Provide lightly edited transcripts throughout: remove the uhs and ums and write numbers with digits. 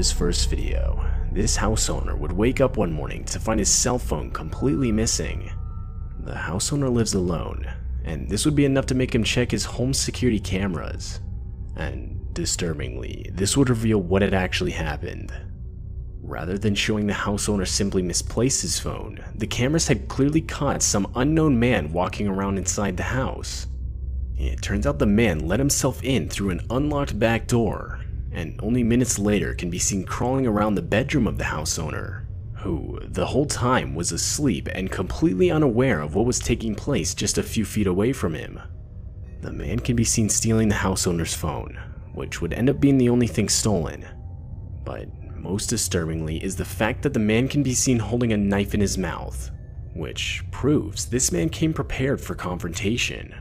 this first video, this house owner would wake up one morning to find his cell phone completely missing. The house owner lives alone, and this would be enough to make him check his home security cameras. And disturbingly, this would reveal what had actually happened. Rather than showing the house owner simply misplaced his phone, the cameras had clearly caught some unknown man walking around inside the house. It turns out the man let himself in through an unlocked back door, and only minutes later can be seen crawling around the bedroom of the house owner, who the whole time was asleep and completely unaware of what was taking place just a few feet away from him. The man can be seen stealing the house owner's phone, which would end up being the only thing stolen. But most disturbingly is the fact that the man can be seen holding a knife in his mouth, which proves this man came prepared for confrontation.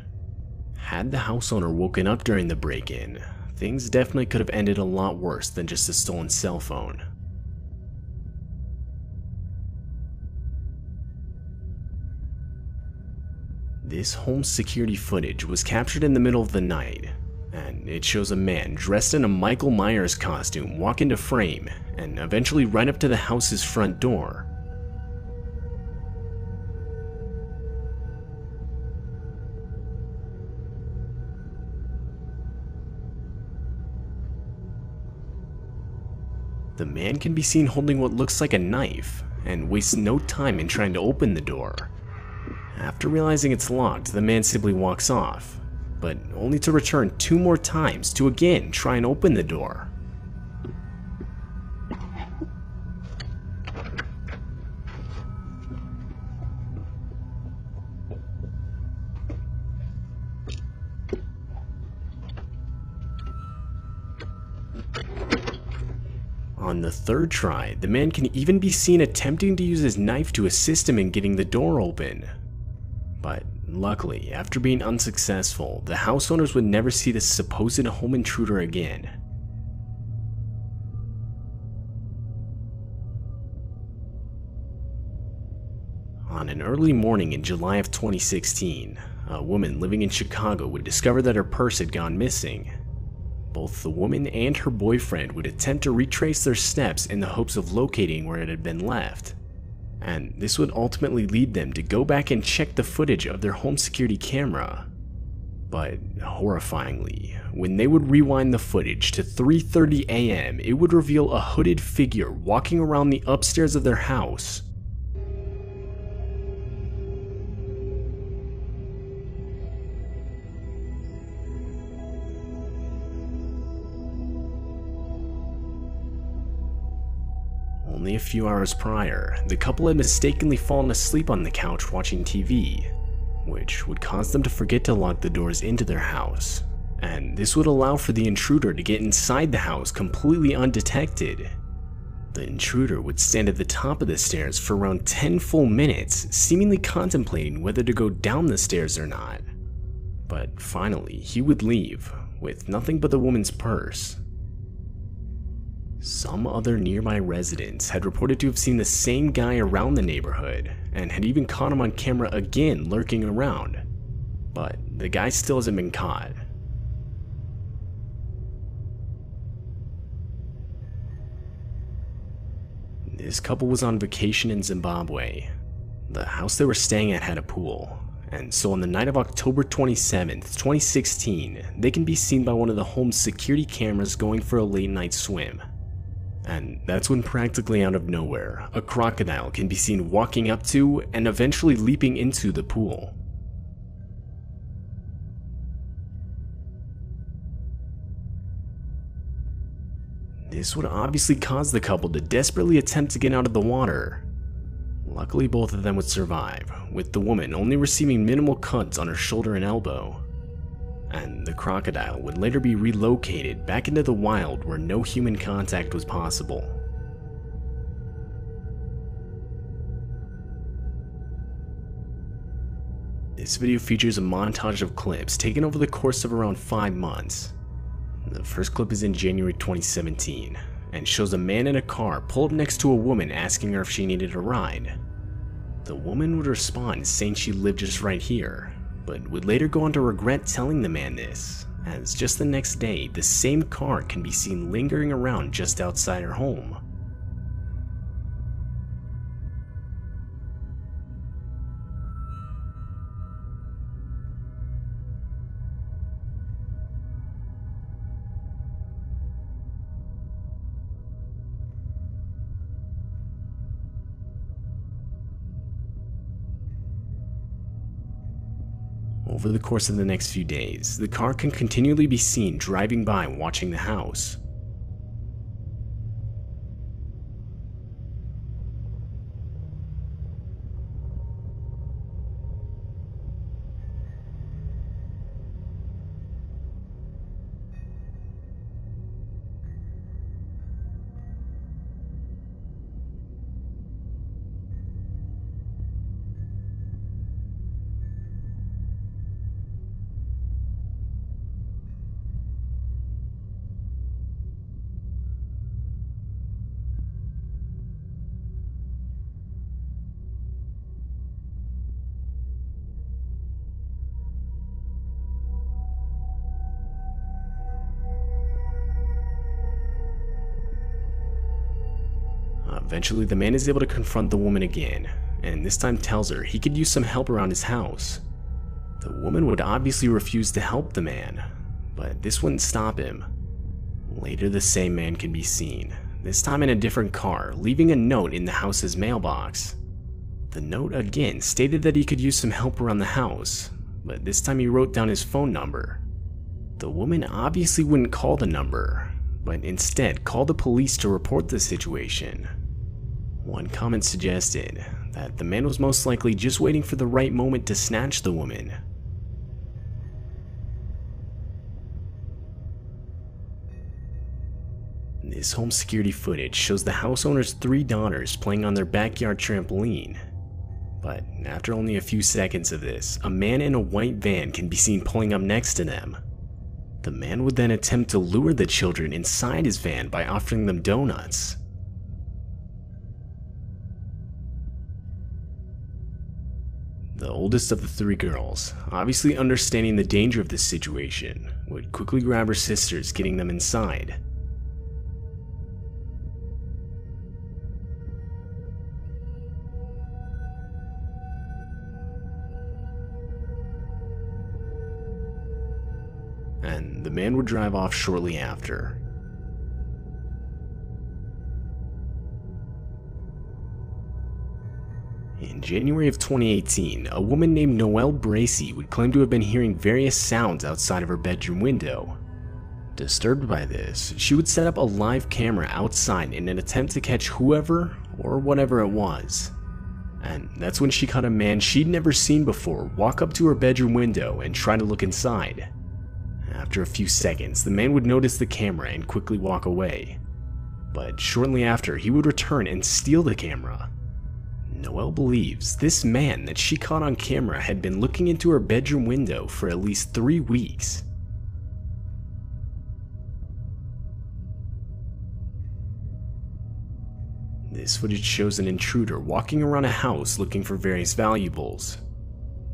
Had the house owner woken up during the break-in, things definitely could have ended a lot worse than just a stolen cell phone. This home security footage was captured in the middle of the night, and it shows a man dressed in a Michael Myers costume walk into frame and eventually right up to the house's front door. The man can be seen holding what looks like a knife and wastes no time in trying to open the door. After realizing it's locked, the man simply walks off, but only to return 2 more times to again try and open the door. On the 3rd try, the man can even be seen attempting to use his knife to assist him in getting the door open. But luckily, after being unsuccessful, the house owners would never see this supposed home intruder again. On an early morning in July of 2016, a woman living in Chicago would discover that her purse had gone missing. Both the woman and her boyfriend would attempt to retrace their steps in the hopes of locating where it had been left. And this would ultimately lead them to go back and check the footage of their home security camera. But horrifyingly, when they would rewind the footage to 3:30 a.m., it would reveal a hooded figure walking around the upstairs of their house. Only a few hours prior, the couple had mistakenly fallen asleep on the couch watching TV, which would cause them to forget to lock the doors into their house, and this would allow for the intruder to get inside the house completely undetected. The intruder would stand at the top of the stairs for around 10 full minutes, seemingly contemplating whether to go down the stairs or not. But finally, he would leave, with nothing but the woman's purse. Some other nearby residents had reported to have seen the same guy around the neighborhood, and had even caught him on camera again lurking around. But the guy still hasn't been caught. This couple was on vacation in Zimbabwe. The house they were staying at had a pool, and so on the night of October 27th, 2016, they can be seen by one of the home's security cameras going for a late night swim. And that's when, practically out of nowhere, a crocodile can be seen walking up to and eventually leaping into the pool. This would obviously cause the couple to desperately attempt to get out of the water. Luckily, both of them would survive, with the woman only receiving minimal cuts on her shoulder and elbow. And the crocodile would later be relocated back into the wild where no human contact was possible. This video features a montage of clips taken over the course of around 5 months. The first clip is in January 2017, and shows a man in a car pull up next to a woman asking her if she needed a ride. The woman would respond saying she lived just right here, but would later go on to regret telling the man this, as just the next day, the same car can be seen lingering around just outside her home. Over the course of the next few days, the car can continually be seen driving by watching the house. Eventually, the man is able to confront the woman again, and this time tells her he could use some help around his house. The woman would obviously refuse to help the man, but this wouldn't stop him. Later, the same man can be seen, this time in a different car, leaving a note in the house's mailbox. The note again stated that he could use some help around the house, but this time he wrote down his phone number. The woman obviously wouldn't call the number, but instead called the police to report the situation. One comment suggested that the man was most likely just waiting for the right moment to snatch the woman. This home security footage shows the house owner's 3 daughters playing on their backyard trampoline. But after only a few seconds of this, a man in a white van can be seen pulling up next to them. The man would then attempt to lure the children inside his van by offering them donuts. The oldest of the 3 girls, obviously understanding the danger of this situation, would quickly grab her sisters, getting them inside. And the man would drive off shortly after. In January of 2018, a woman named Noelle Bracey would claim to have been hearing various sounds outside of her bedroom window. Disturbed by this, she would set up a live camera outside in an attempt to catch whoever or whatever it was. And that's when she caught a man she'd never seen before walk up to her bedroom window and try to look inside. After a few seconds, the man would notice the camera and quickly walk away. But shortly after, he would return and steal the camera. Noelle believes this man that she caught on camera had been looking into her bedroom window for at least 3 weeks. This footage shows an intruder walking around a house looking for various valuables.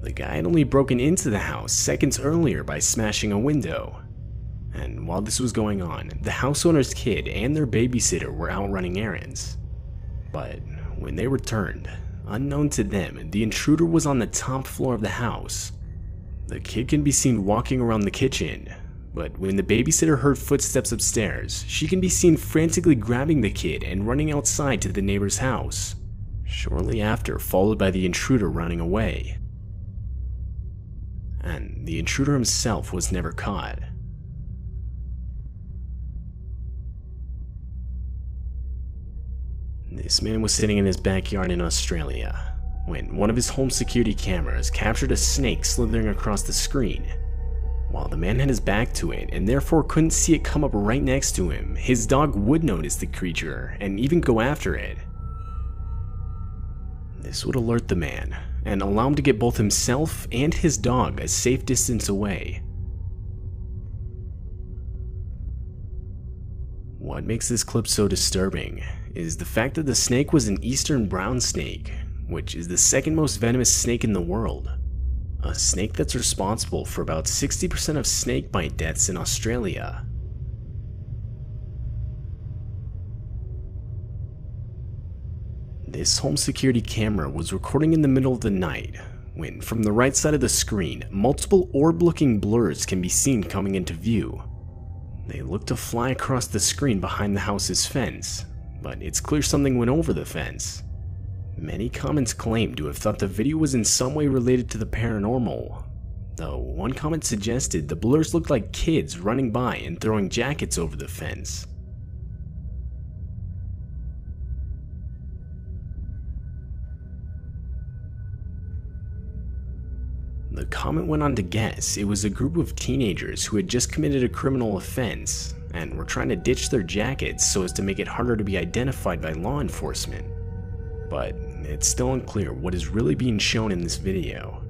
The guy had only broken into the house seconds earlier by smashing a window. And while this was going on, the house owner's kid and their babysitter were out running errands. But when they returned, unknown to them, the intruder was on the top floor of the house. The kid can be seen walking around the kitchen, but when the babysitter heard footsteps upstairs, she can be seen frantically grabbing the kid and running outside to the neighbor's house, shortly after followed by the intruder running away. And the intruder himself was never caught. This man was sitting in his backyard in Australia when one of his home security cameras captured a snake slithering across the screen. While the man had his back to it and therefore couldn't see it come up right next to him, his dog would notice the creature and even go after it. This would alert the man and allow him to get both himself and his dog a safe distance away. What makes this clip so disturbing is the fact that the snake was an eastern brown snake, which is the second most venomous snake in the world. a snake that's responsible for about 60% of snakebite deaths in Australia. This home security camera was recording in the middle of the night, when from the right side of the screen, multiple orb-looking blurs can be seen coming into view. They look to fly across the screen behind the house's fence, but it's clear something went over the fence. Many comments claim to have thought the video was in some way related to the paranormal, though one comment suggested the blurs looked like kids running by and throwing jackets over the fence. The comment went on to guess it was a group of teenagers who had just committed a criminal offense and were trying to ditch their jackets so as to make it harder to be identified by law enforcement. But it's still unclear what is really being shown in this video.